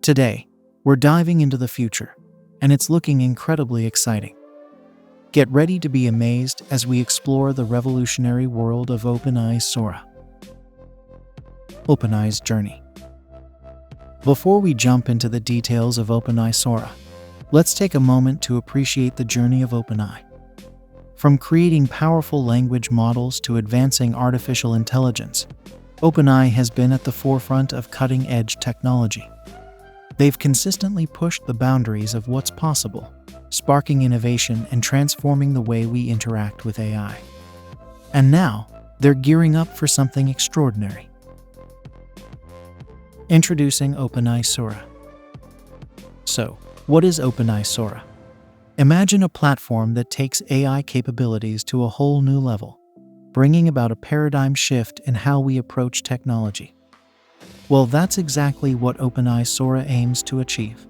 Today, we're diving into the future, and it's looking incredibly exciting. Get ready to be amazed as we explore the revolutionary world of OpenAI Sora. OpenAI's journey. Before we jump into the details of OpenAI Sora, let's take a moment to appreciate the journey of OpenAI. From creating powerful language models to advancing artificial intelligence, OpenAI has been at the forefront of cutting-edge technology. They've consistently pushed the boundaries of what's possible, sparking innovation and transforming the way we interact with AI. And now, they're gearing up for something extraordinary. Introducing OpenAI Sora. So, what is OpenAI Sora? Imagine a platform that takes AI capabilities to a whole new level, bringing about a paradigm shift in how we approach technology. Well, that's exactly what OpenAI Sora aims to achieve.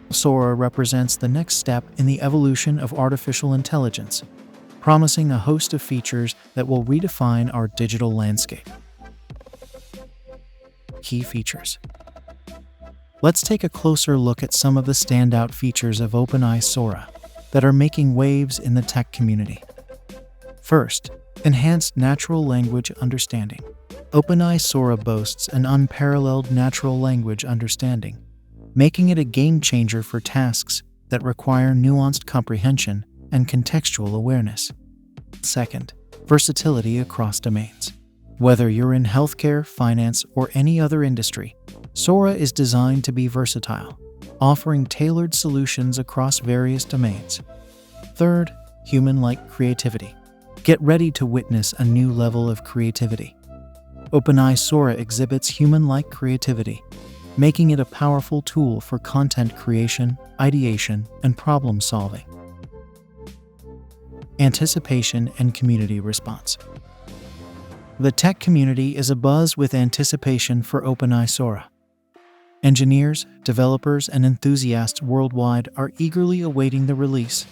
Sora represents the next step in the evolution of artificial intelligence, promising a host of features that will redefine our digital landscape. Key features. Let's take a closer look at some of the standout features of OpenAI Sora that are making waves in the tech community. First, enhanced natural language understanding. OpenAI Sora boasts an unparalleled natural language understanding, making it a game-changer for tasks that require nuanced comprehension and contextual awareness. Second, versatility across domains. Whether you're in healthcare, finance, or any other industry, Sora is designed to be versatile, offering tailored solutions across various domains. Third, human-like creativity. Get ready to witness a new level of creativity. OpenAI Sora exhibits human-like creativity, making it a powerful tool for content creation, ideation, and problem-solving. Anticipation and community response. The tech community is abuzz with anticipation for OpenAI Sora. Engineers, developers, and enthusiasts worldwide are eagerly awaiting the release,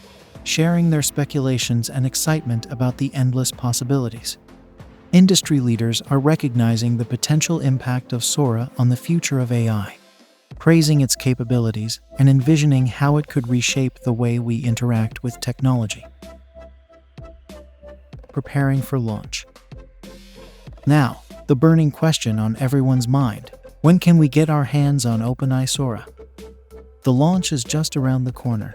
sharing their speculations and excitement about the endless possibilities. Industry leaders are recognizing the potential impact of Sora on the future of AI, praising its capabilities and envisioning how it could reshape the way we interact with technology. Preparing for launch. Now, the burning question on everyone's mind: when can we get our hands on OpenAI Sora? The launch is just around the corner,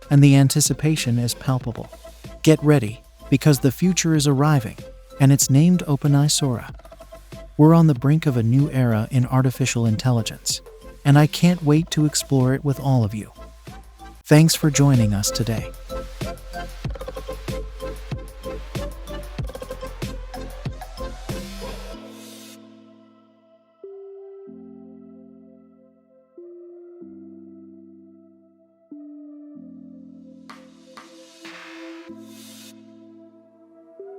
and the anticipation is palpable. Get ready, because the future is arriving, and it's named OpenAI Sora. We're on the brink of a new era in artificial intelligence, and I can't wait to explore it with all of you. Thanks for joining us today.